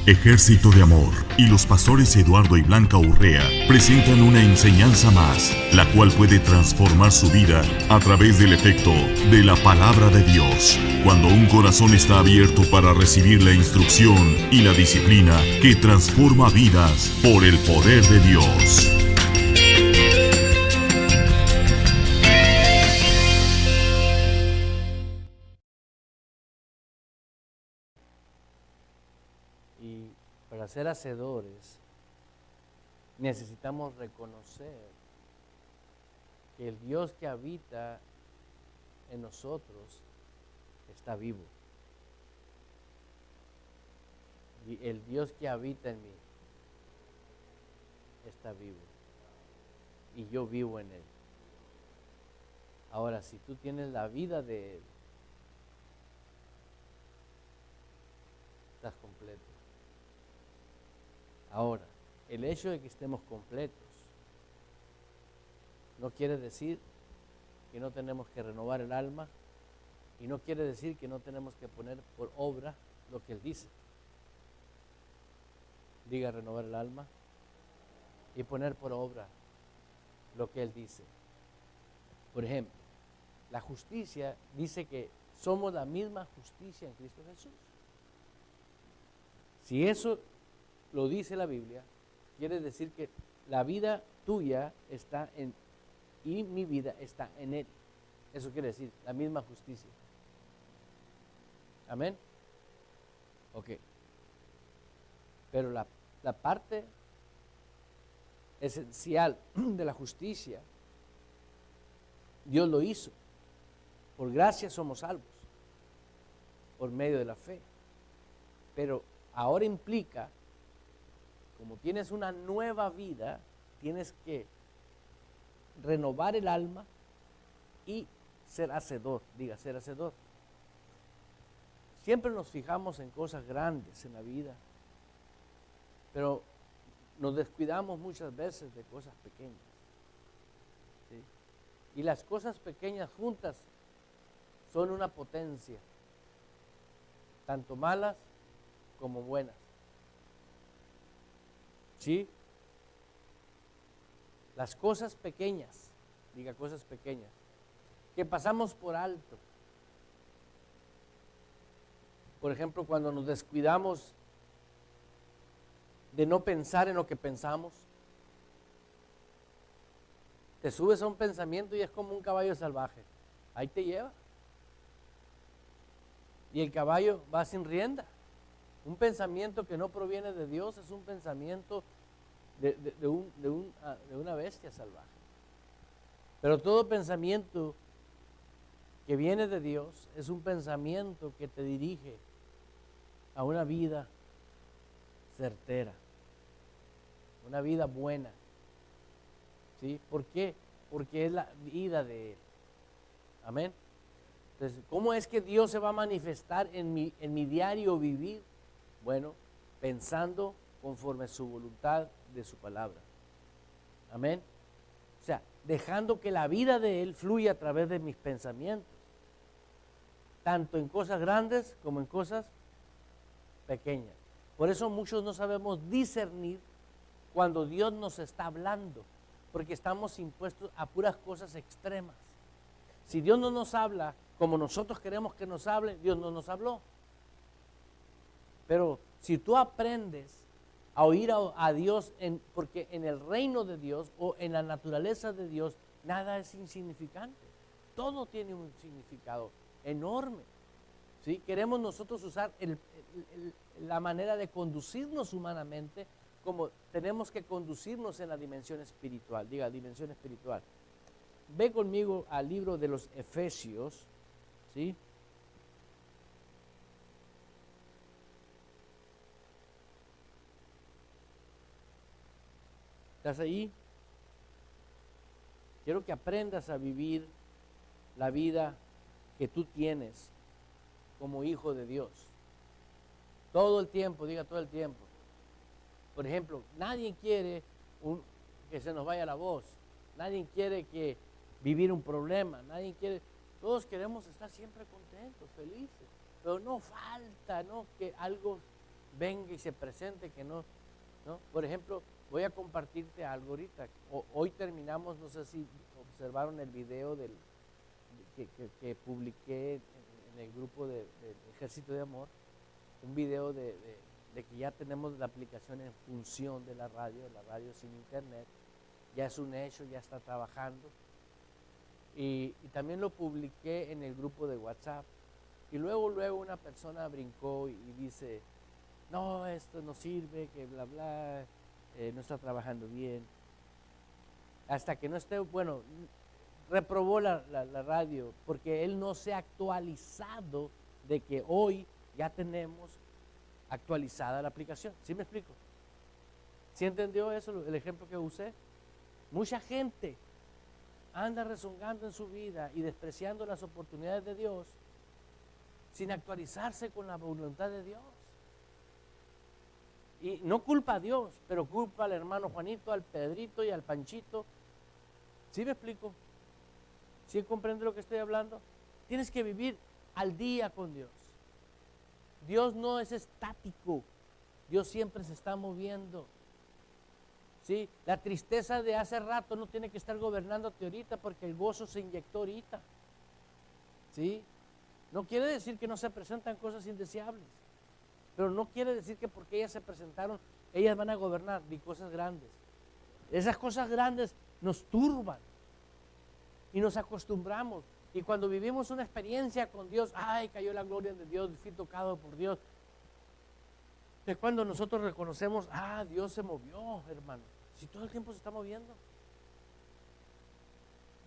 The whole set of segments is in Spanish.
Ejército de Amor y los pastores Eduardo y Blanca Urrea presentan una enseñanza más, la cual puede transformar su vida a través del efecto de la palabra de Dios. Cuando un corazón está abierto para recibir la instrucción y la disciplina que transforma vidas por el poder de Dios. Y para ser hacedores necesitamos reconocer que el Dios que habita en nosotros está vivo. Y el Dios que habita en mí está vivo. Y yo vivo en Él. Ahora, si tú tienes la vida de Él, estás completo. Ahora, el hecho de que estemos completos no quiere decir que no tenemos que renovar el alma y no quiere decir que no tenemos que poner por obra lo que Él dice. Diga renovar el alma y poner por obra lo que Él dice. Por ejemplo, la justicia dice que somos la misma justicia en Cristo Jesús. Si eso lo dice la Biblia, quiere decir que la vida tuya está en y mi vida está en Él. Eso quiere decir la misma justicia. Amén. Ok. Pero la parte esencial de la justicia, Dios lo hizo. Por gracia somos salvos, por medio de la fe. Pero ahora implica, como tienes una nueva vida, tienes que renovar el alma y ser hacedor. Diga, ser hacedor. Siempre nos fijamos en cosas grandes en la vida, pero nos descuidamos muchas veces de cosas pequeñas. ¿Sí? Y las cosas pequeñas juntas son una potencia, tanto malas como buenas. ¿Sí? Las cosas pequeñas, diga cosas pequeñas, que pasamos por alto. Por ejemplo, cuando nos descuidamos de no pensar en lo que pensamos, te subes a un pensamiento y es como un caballo salvaje. Ahí te lleva. Y el caballo va sin rienda. Un pensamiento que no proviene de Dios es un pensamiento de una bestia salvaje. Pero todo pensamiento que viene de Dios es un pensamiento que te dirige a una vida certera, una vida buena. ¿Sí? ¿Por qué? Porque es la vida de Él. Amén. Entonces, ¿cómo es que Dios se va a manifestar en mi diario vivir? Bueno, pensando conforme a su voluntad de su palabra. Amén. O sea, dejando que la vida de Él fluya a través de mis pensamientos, tanto en cosas grandes como en cosas pequeñas. Por eso muchos no sabemos discernir cuando Dios nos está hablando, porque estamos impuestos a puras cosas extremas. Si Dios no nos habla como nosotros queremos que nos hable, Dios no nos habló. Pero si tú aprendes a oír a Dios, porque en el reino de Dios o en la naturaleza de Dios, nada es insignificante. Todo tiene un significado enorme. ¿Sí? Queremos nosotros usar la manera de conducirnos humanamente como tenemos que conducirnos en la dimensión espiritual. Diga, dimensión espiritual. Ve conmigo al libro de los Efesios, ¿sí? ¿Estás ahí? Quiero que aprendas a vivir la vida que tú tienes como hijo de Dios. Todo el tiempo, diga todo el tiempo. Por ejemplo, nadie quiere que se nos vaya la voz. Nadie quiere vivir un problema. Nadie quiere. Todos queremos estar siempre contentos, felices. Pero no falta, ¿no?, que algo venga y se presente, que no, ¿no? Por ejemplo, voy a compartirte algo ahorita. Hoy terminamos, no sé si observaron el video que publiqué en el grupo del Ejército de Amor, un video de que ya tenemos la aplicación en función de la radio sin internet, ya es un hecho, ya está trabajando. Y también lo publiqué en el grupo de WhatsApp. Y luego una persona brincó y dice, no, esto no sirve, que bla, bla, no está trabajando bien. Hasta que no esté, bueno, reprobó la radio, porque él no se ha actualizado de que hoy ya tenemos actualizada la aplicación. ¿Sí me explico? ¿Sí entendió eso, el ejemplo que usé? Mucha gente anda rezongando en su vida y despreciando las oportunidades de Dios sin actualizarse con la voluntad de Dios. Y no culpa a Dios, pero culpa al hermano Juanito, al Pedrito y al Panchito. ¿Sí me explico? ¿Sí comprende lo que estoy hablando? Tienes que vivir al día con Dios. Dios no es estático, Dios siempre se está moviendo. ¿Sí? La tristeza de hace rato no tiene que estar gobernándote ahorita, porque el gozo se inyectó ahorita. ¿Sí? No quiere decir que no se presentan cosas indeseables, pero no quiere decir que porque ellas se presentaron, ellas van a gobernar, ni cosas grandes. Esas cosas grandes nos turban y nos acostumbramos. Y cuando vivimos una experiencia con Dios, ay, cayó la gloria de Dios, fui tocado por Dios. Es cuando nosotros reconocemos, Dios se movió, hermano. Si todo el tiempo se está moviendo.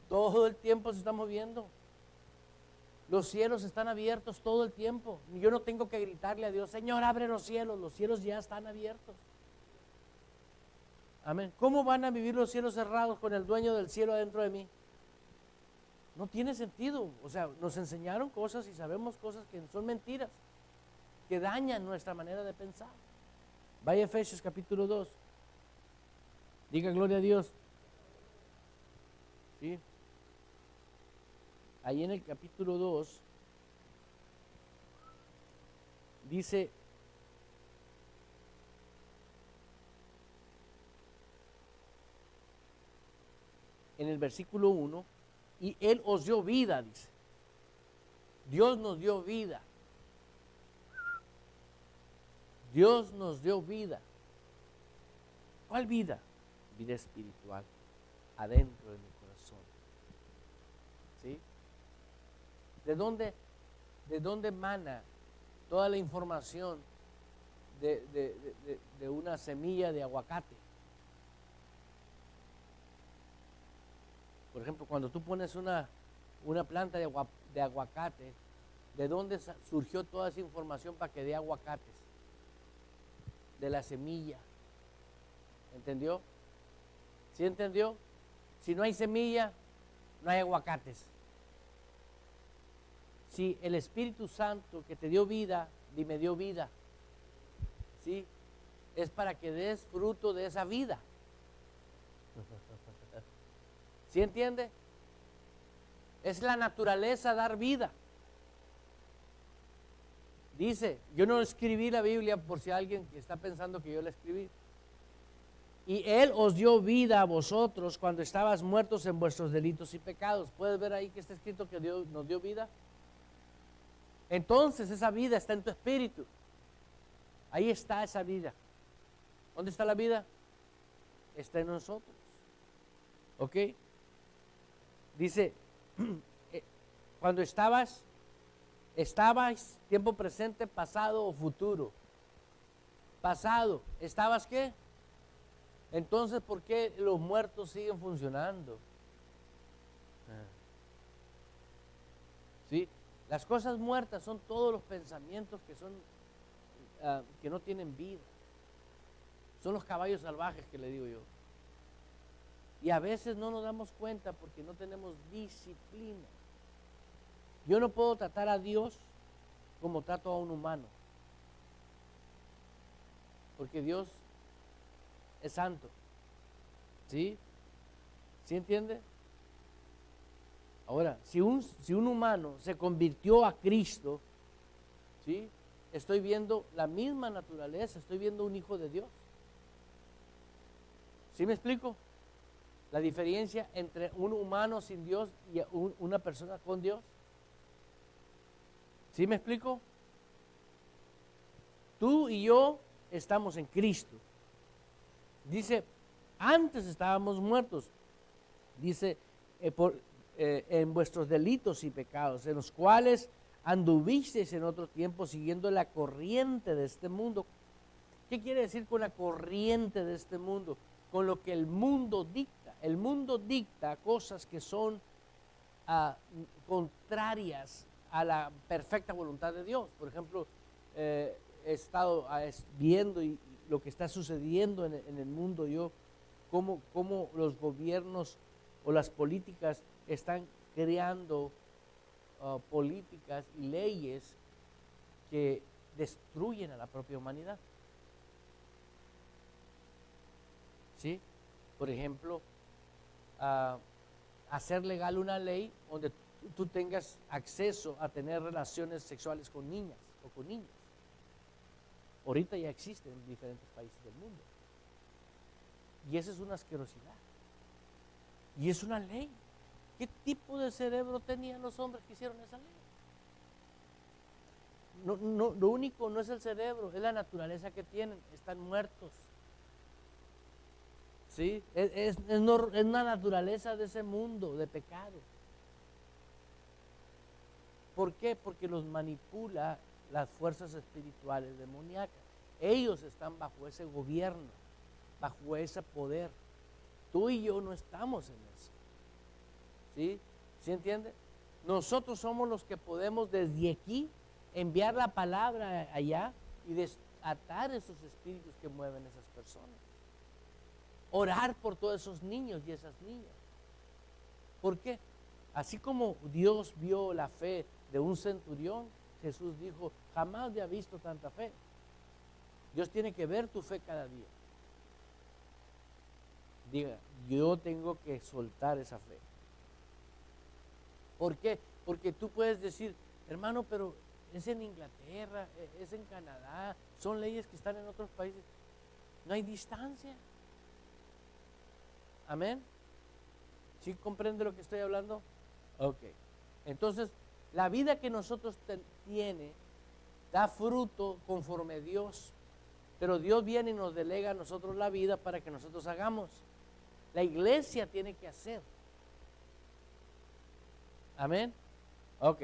Todo el tiempo se está moviendo. Los cielos están abiertos todo el tiempo. Yo no tengo que gritarle a Dios, Señor, abre los cielos ya están abiertos. Amén. ¿Cómo van a vivir los cielos cerrados con el dueño del cielo adentro de mí? No tiene sentido. O sea, nos enseñaron cosas y sabemos cosas que son mentiras, que dañan nuestra manera de pensar. Vaya a Efesios capítulo 2. Diga gloria a Dios. ¿Sí? Ahí en el capítulo 2 dice, en el versículo 1, y Él os dio vida, dice. Dios nos dio vida. Dios nos dio vida. ¿Cuál vida? Vida espiritual, adentro de mi corazón. ¿Sí? ¿De dónde emana toda la información de una semilla de aguacate? Por ejemplo, cuando tú pones una planta de aguacate, ¿de dónde surgió toda esa información para que dé aguacates? De la semilla. ¿Entendió? ¿Sí entendió? Si no hay semilla, no hay aguacates. Si el Espíritu Santo que te dio vida, me dio vida, ¿sí? Es para que des fruto de esa vida. ¿Sí entiende? Es la naturaleza dar vida. Dice, yo no escribí la Biblia por si alguien está pensando que yo la escribí. Y Él os dio vida a vosotros cuando estabas muertos en vuestros delitos y pecados. ¿Puedes ver ahí que está escrito que Dios nos dio vida? Entonces esa vida está en tu espíritu. Ahí está esa vida. ¿Dónde está la vida? Está en nosotros. ¿Ok? Dice, cuando estabais, tiempo presente, pasado o futuro. Pasado, ¿estabas qué? Entonces, ¿por qué los muertos siguen funcionando? ¿Sí? Las cosas muertas son todos los pensamientos que son que no tienen vida. Son los caballos salvajes que le digo yo. Y a veces no nos damos cuenta porque no tenemos disciplina. Yo no puedo tratar a Dios como trato a un humano. Porque Dios es santo. ¿Sí? ¿Sí entiende? Ahora, si un humano se convirtió a Cristo, ¿sí? estoy viendo la misma naturaleza, estoy viendo un hijo de Dios. ¿Sí me explico? La diferencia entre un humano sin Dios y una persona con Dios. ¿Sí me explico? Tú y yo estamos en Cristo. Dice, antes estábamos muertos. Dice, en vuestros delitos y pecados, en los cuales anduvisteis en otro tiempo siguiendo la corriente de este mundo. ¿Qué quiere decir con la corriente de este mundo? Con lo que el mundo dicta. El mundo dicta cosas que son contrarias a la perfecta voluntad de Dios. Por ejemplo, he estado viendo lo que está sucediendo en el mundo, cómo los gobiernos o las políticas están creando políticas y leyes que destruyen a la propia humanidad. ¿Sí? Por ejemplo, hacer legal una ley donde tú tengas acceso a tener relaciones sexuales con niñas o con niños. Ahorita ya existe en diferentes países del mundo. Y esa es una asquerosidad. Y es una ley. ¿Qué tipo de cerebro tenían los hombres que hicieron esa ley? Lo único no es el cerebro, es la naturaleza que tienen. Están muertos. ¿Sí? Es la naturaleza de ese mundo de pecado. ¿Por qué? Porque los manipula las fuerzas espirituales demoníacas. Ellos están bajo ese gobierno, bajo ese poder. Tú y yo no estamos en eso. ¿Sí? ¿Sí entiende? Nosotros somos los que podemos desde aquí enviar la palabra allá y desatar esos espíritus que mueven esas personas. Orar por todos esos niños y esas niñas. ¿Por qué? Así como Dios vio la fe de un centurión, Jesús dijo, jamás había visto tanta fe. Dios tiene que ver tu fe cada día. Diga, yo tengo que soltar esa fe. ¿Por qué? Porque tú puedes decir, hermano, pero es en Inglaterra, es en Canadá, son leyes que están en otros países. No hay distancia. Amén. ¿Sí comprende lo que estoy hablando? Ok. Entonces, la vida que nosotros tiene da fruto conforme a Dios. Pero Dios viene y nos delega a nosotros la vida para que nosotros hagamos. La iglesia tiene que hacer. Amén. Ok.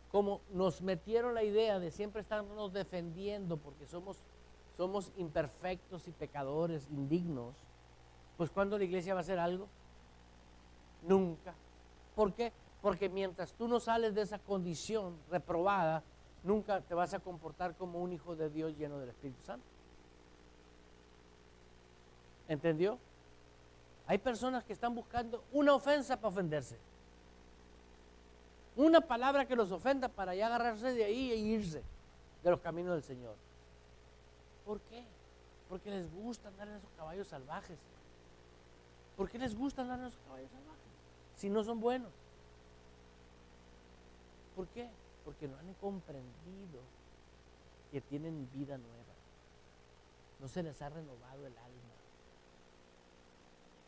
Como nos metieron la idea de siempre estarnos defendiendo porque somos imperfectos y pecadores, indignos, pues ¿cuándo la iglesia va a hacer algo? Nunca. ¿Por qué? Porque mientras tú no sales de esa condición reprobada, nunca te vas a comportar como un hijo de Dios lleno del Espíritu Santo. ¿Entendió? Hay personas que están buscando una ofensa para ofenderse. Una palabra que los ofenda para ya agarrarse de ahí e irse de los caminos del Señor. ¿Por qué? Porque les gusta andar en esos caballos salvajes. ¿Por qué les gusta andar en esos caballos salvajes? Si no son buenos. ¿Por qué? Porque no han comprendido que tienen vida nueva. No se les ha renovado el alma.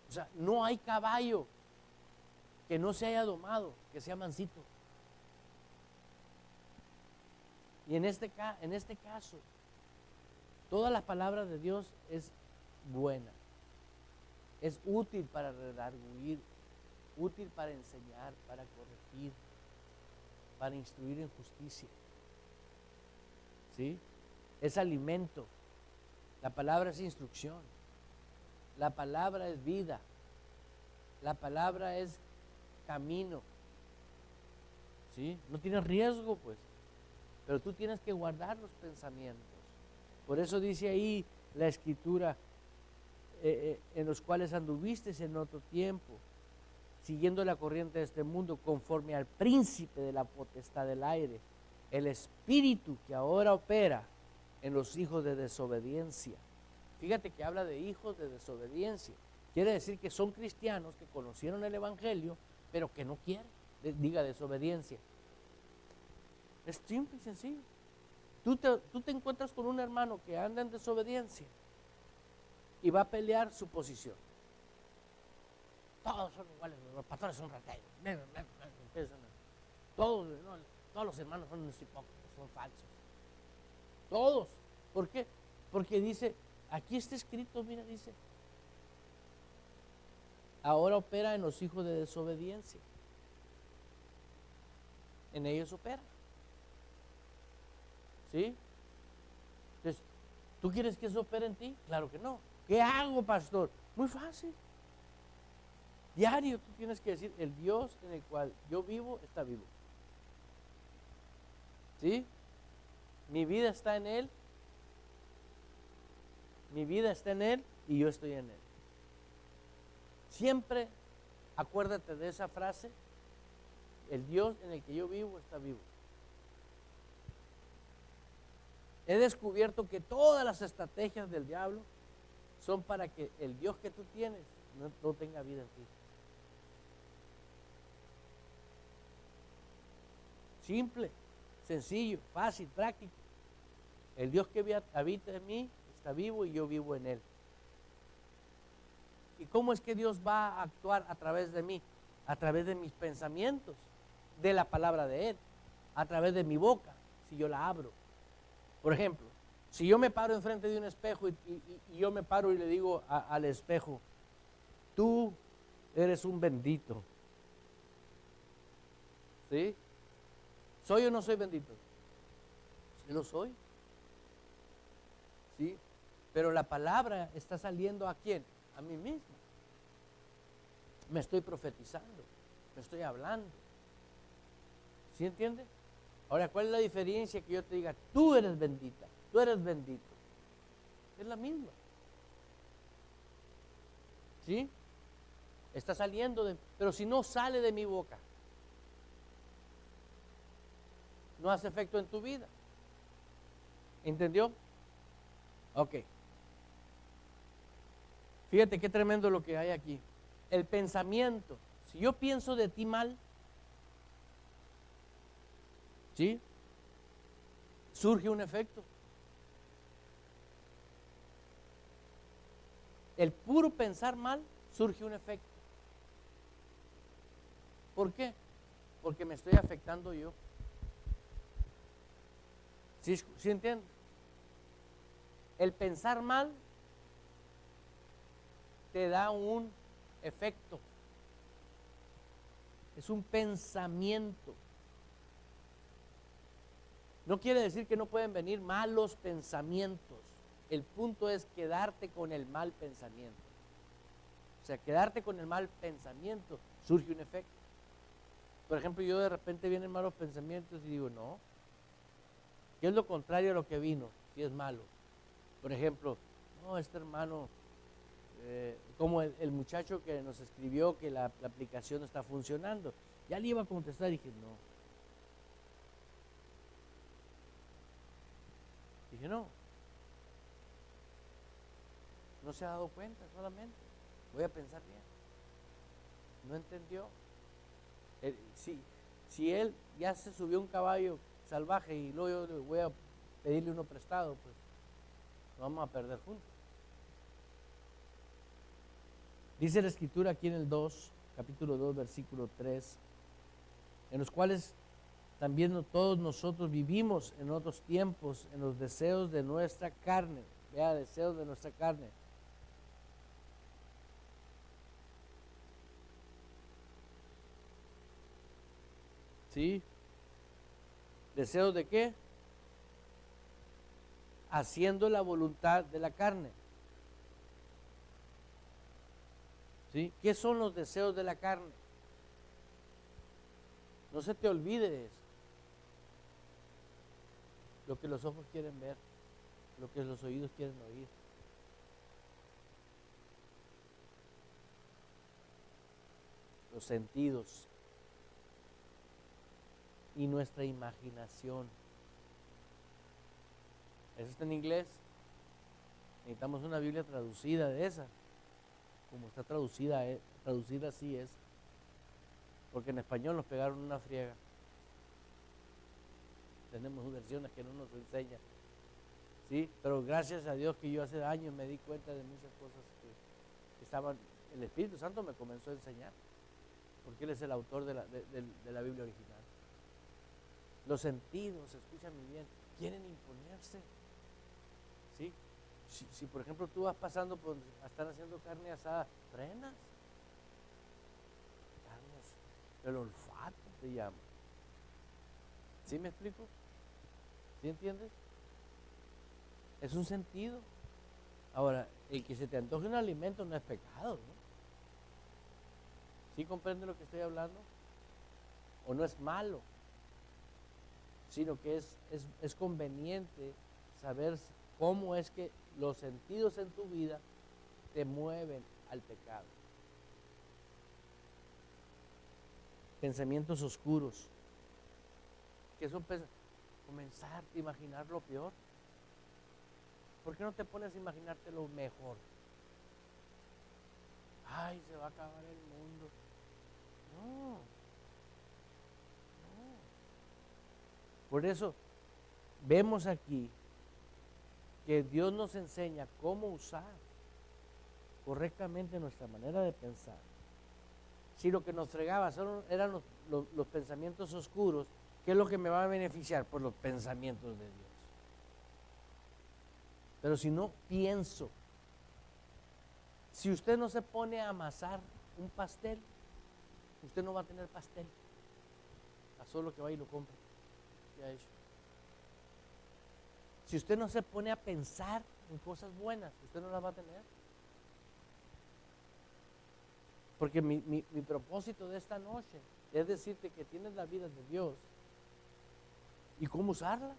O sea, no hay caballo que no se haya domado, que sea mansito. Y en este caso, toda la palabra de Dios es buena. Es útil para redarguir, útil para enseñar, para corregir, para instruir en justicia. ¿Sí? Es alimento. La palabra es instrucción. La palabra es vida. La palabra es camino. ¿Sí? No tienes riesgo, pues. Pero tú tienes que guardar los pensamientos. Por eso dice ahí la Escritura, en los cuales anduviste en otro tiempo, siguiendo la corriente de este mundo, conforme al príncipe de la potestad del aire, el espíritu que ahora opera en los hijos de desobediencia. Fíjate que habla de hijos de desobediencia. Quiere decir que son cristianos que conocieron el evangelio, pero que no quieren. Diga desobediencia. Es simple y sencillo. Tú te encuentras con un hermano que anda en desobediencia y va a pelear su posición. Todos son iguales, los pastores son rateros. Todos, no, todos los hermanos son unos hipócritas, son falsos. Todos. ¿Por qué? Porque dice, aquí está escrito, mira, dice, ahora opera en los hijos de desobediencia. En ellos opera. ¿Sí? Entonces, ¿tú quieres que eso opere en ti? Claro que no. ¿Qué hago, pastor? Muy fácil. Diario tú tienes que decir, el Dios en el cual yo vivo está vivo. ¿Sí? Mi vida está en Él. Mi vida está en Él y yo estoy en Él. Siempre acuérdate de esa frase, el Dios en el que yo vivo está vivo. He descubierto que todas las estrategias del diablo son para que el Dios que tú tienes no tenga vida en ti. Simple, sencillo, fácil, práctico. El Dios que habita en mí está vivo y yo vivo en Él. ¿Y cómo es que Dios va a actuar a través de mí? A través de mis pensamientos, de la palabra de Él, a través de mi boca, si yo la abro. Por ejemplo, si yo me paro enfrente de un espejo y yo me paro y le digo al espejo, tú eres un bendito. ¿Sí? ¿Soy o no soy bendito? Sí lo soy. ¿Sí? Pero la palabra está saliendo ¿a quién? A mí mismo. Me estoy profetizando, me estoy hablando. ¿Sí entiende? Ahora, ¿cuál es la diferencia que yo te diga, tú eres bendita, tú eres bendito? Es la misma. ¿Sí? Está saliendo pero si no sale de mi boca, no hace efecto en tu vida. ¿Entendió? Ok. Fíjate qué tremendo lo que hay aquí. El pensamiento. Si yo pienso de ti mal, ¿sí? Surge un efecto. El puro pensar mal, surge un efecto. ¿Por qué? Porque me estoy afectando yo. ¿Sí entiendes? El pensar mal te da un efecto. Es un pensamiento. No quiere decir que no pueden venir malos pensamientos. El punto es quedarte con el mal pensamiento. O sea, quedarte con el mal pensamiento surge un efecto. Por ejemplo, yo de repente vienen malos pensamientos y digo, no. ¿Qué es lo contrario a lo que vino? Si es malo. Por ejemplo, no, este hermano, como el muchacho que nos escribió que la aplicación no está funcionando. Ya le iba a contestar y dije, no. Dije, no. No se ha dado cuenta solamente. Voy a pensar bien. No entendió. Si él ya se subió a un caballo salvaje y luego yo voy a pedirle uno prestado, pues nos vamos a perder juntos. Dice la escritura aquí en el 2, capítulo 2, versículo 3, en los cuales también todos nosotros vivimos en otros tiempos en los deseos de nuestra carne. Vea, deseos de nuestra carne. ¿Sí? ¿Deseos de qué? Haciendo la voluntad de la carne. ¿Sí? ¿Qué son los deseos de la carne? No se te olvide eso. Lo que los ojos quieren ver, lo que los oídos quieren oír. Los sentidos y nuestra imaginación. Eso está en inglés. Necesitamos una Biblia traducida de esa. Como está traducida así es. Porque en español nos pegaron una friega. tenemos versiones que no nos enseñan. ¿Sí? Pero gracias a Dios que yo hace años me di cuenta de muchas cosas que estaban, el Espíritu Santo me comenzó a enseñar, porque Él es el autor de la Biblia original. Los sentidos, escúchame bien, quieren imponerse. ¿Sí? Si por ejemplo tú vas pasando por, están haciendo carne asada, frenas. El olfato se llama. ¿Sí me explico? ¿Sí entiendes? Es un sentido. Ahora, el que se te antoje un alimento no es pecado, ¿no? ¿Sí comprende lo que estoy hablando? O no es malo, sino que es conveniente saber cómo es que los sentidos en tu vida te mueven al pecado. Pensamientos oscuros, que son comenzar a imaginar lo peor. ¿Por qué no te pones a imaginarte lo mejor? Ay, se va a acabar el mundo. No. Por eso vemos aquí que Dios nos enseña cómo usar correctamente nuestra manera de pensar. Si lo que nos fregaba eran los pensamientos oscuros, ¿qué es lo que me va a beneficiar? Pues los pensamientos de Dios. Pero si no pienso, si usted no se pone a amasar un pastel, usted no va a tener pastel. A solo que va y lo compre. Ya hecho. Si usted no se pone a pensar en cosas buenas, usted no las va a tener. Porque mi propósito de esta noche es decirte que tienes la vida de Dios y cómo usarla.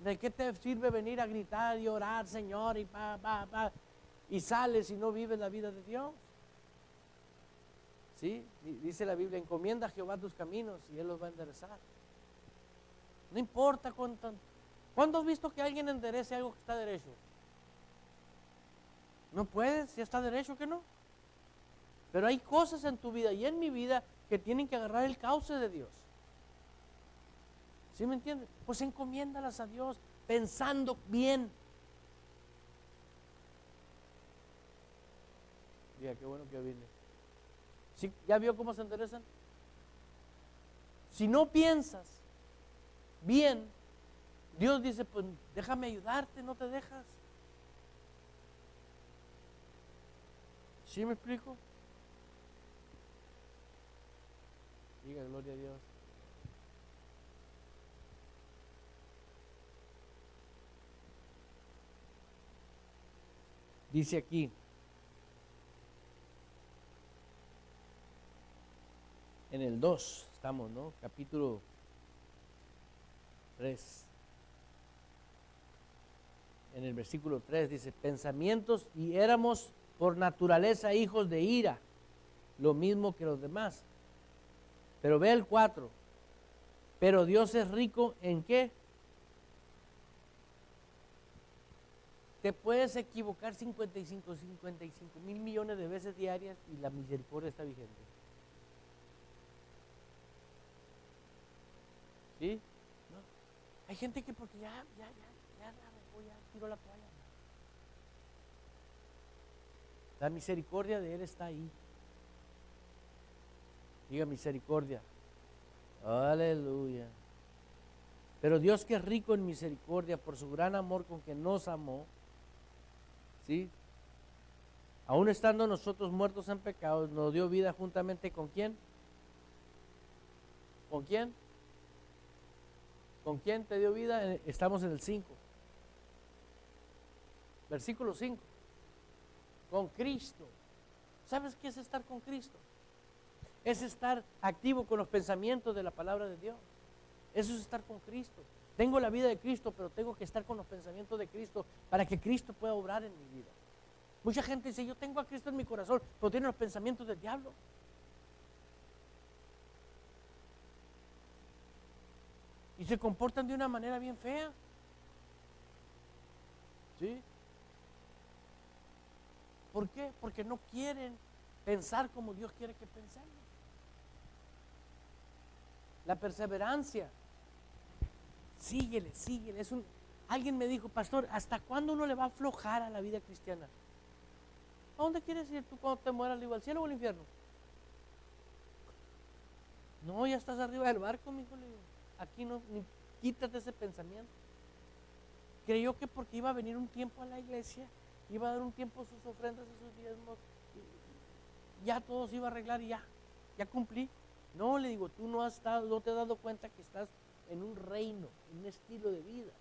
¿De qué te sirve venir a gritar y orar, Señor, y sales y no vives la vida de Dios? ¿Sí? Dice la Biblia, encomienda a Jehová tus caminos y Él los va a enderezar. No importa cuánto. ¿Cuándo has visto que alguien enderece algo que está derecho? No puedes, si está derecho que no. Pero hay cosas en tu vida y en mi vida que tienen que agarrar el cauce de Dios. ¿Sí me entiendes? Pues encomiéndalas a Dios pensando bien. Diga, qué bueno que vine. ¿Sí? ¿Ya vio cómo se enderezan? Si no piensas bien, Dios dice, pues déjame ayudarte, no te dejas. ¿Sí me explico? Diga, gloria a Dios. Dice aquí, en el 2 estamos, ¿no? Capítulo 3. En el versículo 3 dice, pensamientos, y éramos por naturaleza hijos de ira, lo mismo que los demás. Pero ve el 4, pero Dios es rico ¿en qué? Te puedes equivocar 55 mil millones de veces diarias y la misericordia está vigente. ¿Sí? ¿No? Hay gente que porque ya tiró la toalla. La misericordia de Él está ahí. Diga misericordia. Aleluya. Pero Dios, que es rico en misericordia por su gran amor con que nos amó, ¿sí? Aún estando nosotros muertos en pecados, nos dio vida juntamente ¿con quién? ¿Con quién? ¿Con quién te dio vida? Estamos en el 5. Versículo 5. Con Cristo. ¿Sabes qué es estar con Cristo? Es estar activo con los pensamientos de la palabra de Dios. Eso es estar con Cristo. Tengo la vida de Cristo, pero tengo que estar con los pensamientos de Cristo para que Cristo pueda obrar en mi vida. Mucha gente dice, yo tengo a Cristo en mi corazón, pero tiene los pensamientos del diablo. Y se comportan de una manera bien fea. ¿Sí? ¿Por qué? Porque no quieren pensar como Dios quiere que pensemos. La perseverancia síguele. Alguien me dijo, pastor, ¿hasta cuándo uno le va a aflojar a la vida cristiana? ¿A dónde quieres ir tú cuando te mueras? ¿Al cielo o al infierno? No, ya estás arriba del barco, mijo. Le digo, aquí no, ni quítate ese pensamiento. Creyó que porque iba a venir un tiempo a la iglesia, iba a dar un tiempo sus ofrendas y sus diezmos, ya todo se iba a arreglar y ya cumplí. No, le digo, tú no te has dado cuenta que estás en un reino, en un estilo de vida.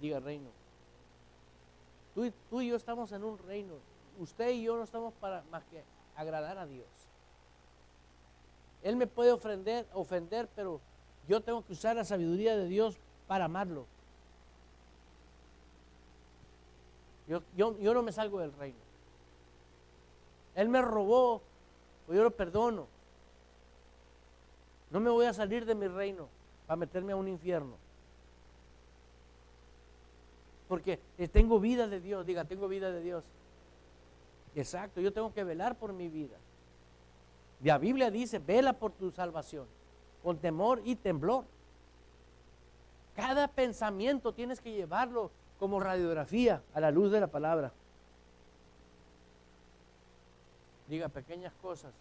Diga reino. Tú y yo estamos en un reino. Usted y yo no estamos para más que agradar a Dios. Él me puede ofender, pero yo tengo que usar la sabiduría de Dios para amarlo. Yo no me salgo del reino. Él me robó, pues yo lo perdono. No me voy a salir de mi reino para meterme a un infierno. Porque tengo vida de Dios. Diga, tengo vida de Dios. Exacto, yo tengo que velar por mi vida. La Biblia dice, vela por tu salvación, con temor y temblor. Cada pensamiento tienes que llevarlo como radiografía a la luz de la palabra. Diga, pequeñas cosas.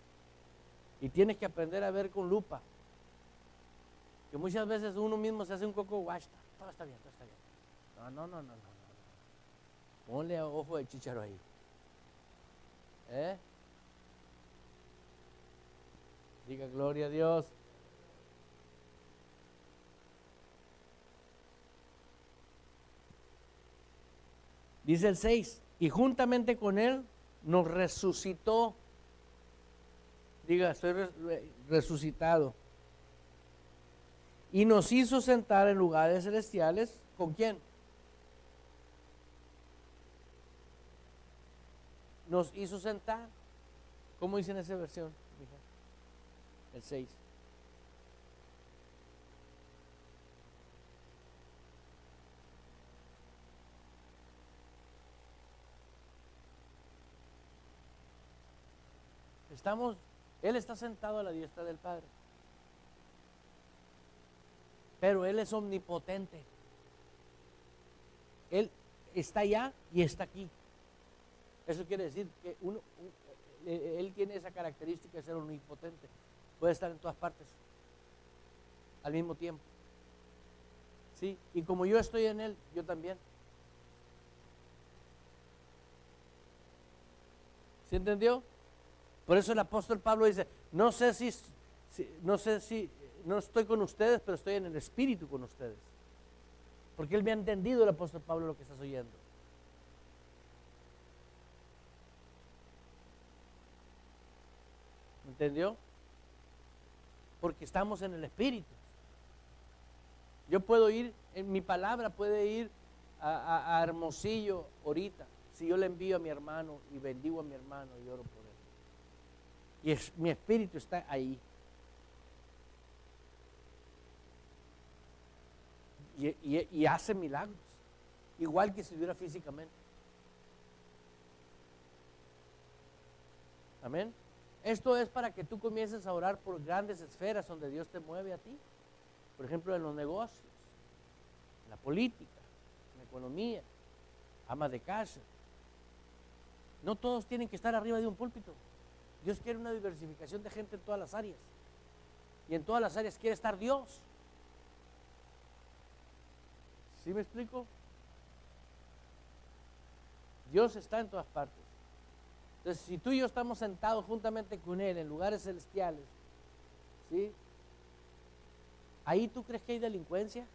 Y tienes que aprender a ver con lupa. Que muchas veces uno mismo se hace un coco wash. Todo está bien, todo está bien. No. Ponle ojo de chícharo ahí. Diga, gloria a Dios. Dice el 6, y juntamente con Él nos resucitó. Diga, estoy resucitado. Y nos hizo sentar en lugares celestiales. ¿Con quién? Nos hizo sentar. ¿Cómo dice en esa versión? El 6. Él está sentado a la diestra del Padre. Pero Él es omnipotente. Él está allá y está aquí. Eso quiere decir que Él tiene esa característica de ser omnipotente. Puede estar en todas partes al mismo tiempo. ¿Sí? Y como yo estoy en Él, yo también. ¿Sí entendió? Por eso el apóstol Pablo dice, no estoy con ustedes, pero estoy en el Espíritu con ustedes. Porque él me ha entendido, el apóstol Pablo, lo que estás oyendo. ¿Entendió? Porque estamos en el Espíritu. Yo puedo ir, en mi palabra puede ir a Hermosillo ahorita, si yo le envío a mi hermano y bendigo a mi hermano y oro por él. Y mi espíritu está ahí. Y hace milagros, igual que si estuviera físicamente. Amén. Esto es para que tú comiences a orar por grandes esferas donde Dios te mueve a ti. Por ejemplo, en los negocios, en la política, en la economía, amas de casa. No todos tienen que estar arriba de un púlpito. Dios quiere una diversificación de gente en todas las áreas. Y en todas las áreas quiere estar Dios. ¿Sí me explico? Dios está en todas partes. Entonces, si tú y yo estamos sentados juntamente con Él en lugares celestiales, ¿sí? ¿Ahí tú crees que hay delincuencia?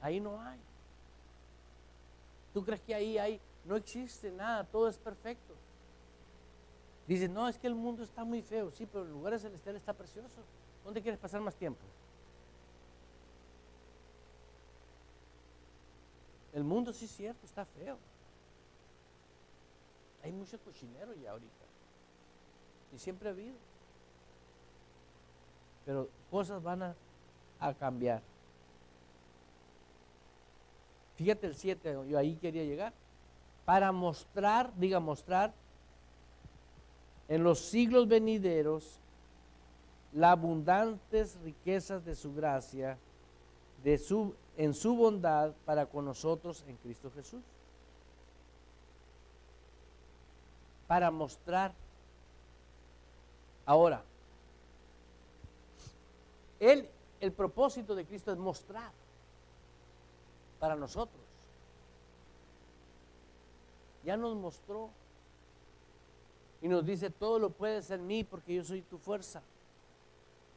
Ahí no hay. ¿Tú crees que ahí no existe nada, todo es perfecto? Dicen, no, es que el mundo está muy feo. Sí, pero en lugares celestiales está precioso. ¿Dónde quieres pasar más tiempo? El mundo sí es cierto, está feo. Hay mucho cochinero ya ahorita. Y siempre ha habido. Pero cosas van a cambiar. Fíjate el 7, yo ahí quería llegar. Para mostrar, diga mostrar, en los siglos venideros las abundantes riquezas de su gracia, en su bondad para con nosotros en Cristo Jesús. Para mostrar. Ahora, el propósito de Cristo es mostrar para nosotros. Ya nos mostró y nos dice, todo lo puedes en mí porque yo soy tu fuerza.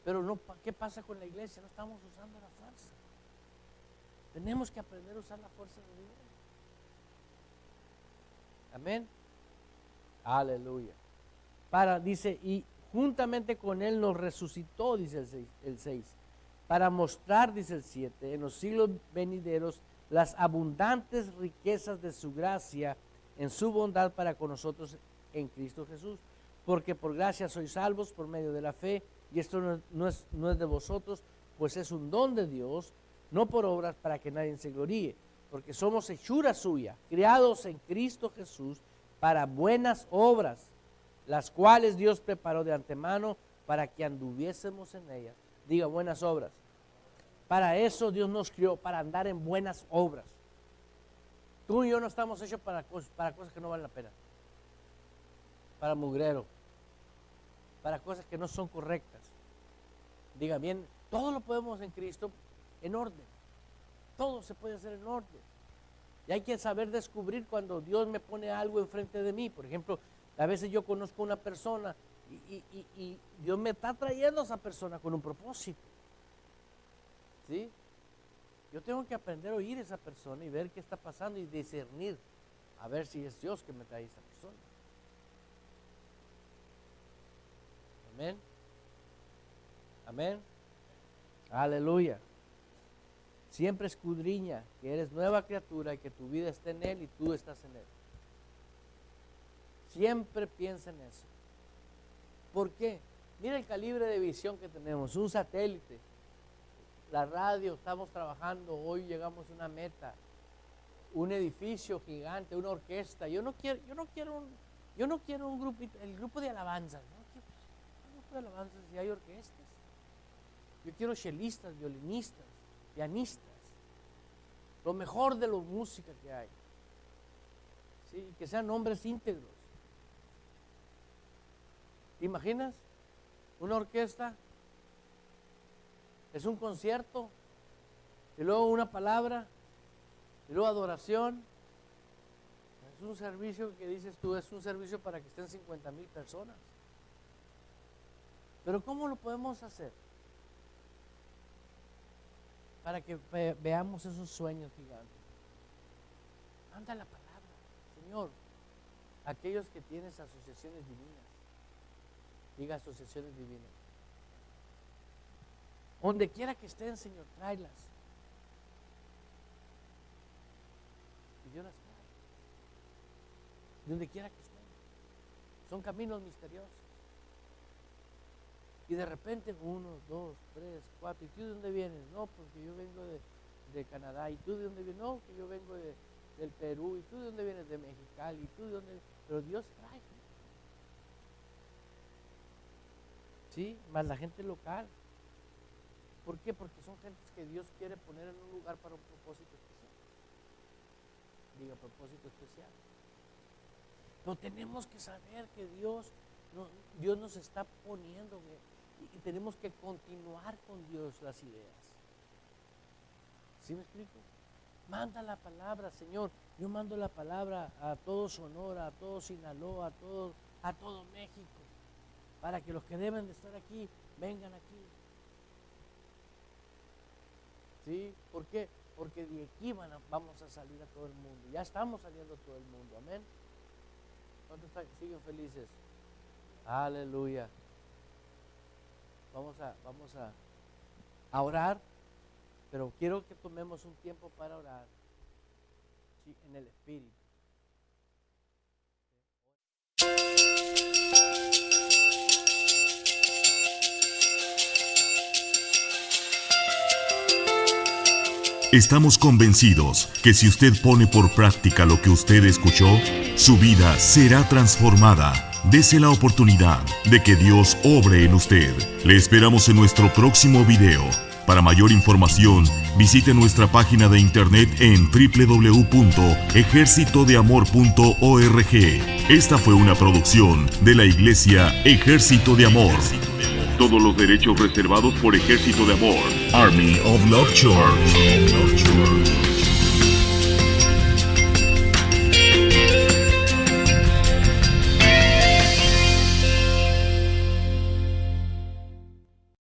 Pero no, ¿qué pasa con la iglesia? No estamos usando la fuerza. Tenemos que aprender a usar la fuerza de Dios. Amén. Aleluya. Dice, y juntamente con Él nos resucitó, dice el 6, para mostrar, dice el 7, en los siglos venideros las abundantes riquezas de su gracia en su bondad para con nosotros en Cristo Jesús. Porque por gracia sois salvos por medio de la fe, y esto no es de vosotros, pues es un don de Dios, no por obras para que nadie se gloríe, porque somos hechura suya, criados en Cristo Jesús para buenas obras, las cuales Dios preparó de antemano para que anduviésemos en ellas. Diga, buenas obras. Para eso Dios nos crió, para andar en buenas obras. Tú y yo no estamos hechos para cosas que no valen la pena. Para mugrero. Para cosas que no son correctas. Diga bien, todo lo podemos en Cristo en orden. Todo se puede hacer en orden. Y hay que saber descubrir cuando Dios me pone algo enfrente de mí. Por ejemplo, a veces yo conozco a una persona y Dios me está trayendo a esa persona con un propósito. ¿Sí? Yo tengo que aprender a oír a esa persona y ver qué está pasando y discernir. A ver si es Dios que me trae a esa persona. Amén. Amén. Aleluya. Siempre escudriña que eres nueva criatura y que tu vida está en Él y tú estás en Él. Siempre piensa en eso. ¿Por qué? Mira el calibre de visión que tenemos, un satélite, la radio, estamos trabajando, hoy llegamos a una meta, un edificio gigante, una orquesta. Yo no quiero un grupito, el grupo de alabanzas, no quiero un grupo de alabanzas si hay orquestas. Yo quiero chelistas, violinistas, pianistas, lo mejor de la música que hay. ¿Sí? Que sean hombres íntegros. ¿Te imaginas? Una orquesta, es un concierto, y luego una palabra, y luego adoración. Es un servicio que dices tú, es un servicio para que estén 50,000 personas. Pero ¿cómo lo podemos hacer? Para que veamos esos sueños gigantes. Manda la palabra, Señor, aquellos que tienen asociaciones divinas. Diga asociaciones divinas. Donde quiera que estén, Señor, tráelas. Y Dios las trae. Donde quiera que estén. Son caminos misteriosos. Y de repente, 1, 2, 3, 4. ¿Y tú de dónde vienes? No, porque yo vengo de Canadá. ¿Y tú de dónde vienes? No, que yo vengo del Perú. ¿Y tú de dónde vienes? De Mexicali. ¿Y tú de dónde? Pero Dios trae. ¿Sí? Más la gente local. ¿Por qué? Porque son gentes que Dios quiere poner en un lugar para un propósito especial. Diga, propósito especial. Pero tenemos que saber que Dios nos está poniendo y tenemos que continuar con Dios las ideas. ¿Sí me explico? Manda la palabra, Señor. Yo mando la palabra a todo Sonora, a todo Sinaloa, a todo México, para que los que deben de estar aquí, vengan aquí. ¿Sí? ¿Por qué? Porque de aquí vamos a salir a todo el mundo. Ya estamos saliendo a todo el mundo. Amén. ¿Cuántos siguen felices? Aleluya. Vamos a orar, pero quiero que tomemos un tiempo para orar, ¿sí? En el Espíritu. Estamos convencidos que si usted pone por práctica lo que usted escuchó, su vida será transformada. Dese la oportunidad de que Dios obre en usted. Le esperamos en nuestro próximo video. Para mayor información, visite nuestra página de internet en www.ejercitodeamor.org. Esta fue una producción de la Iglesia Ejército de Amor. Todos los derechos reservados por Ejército de Amor. Army of Love Church.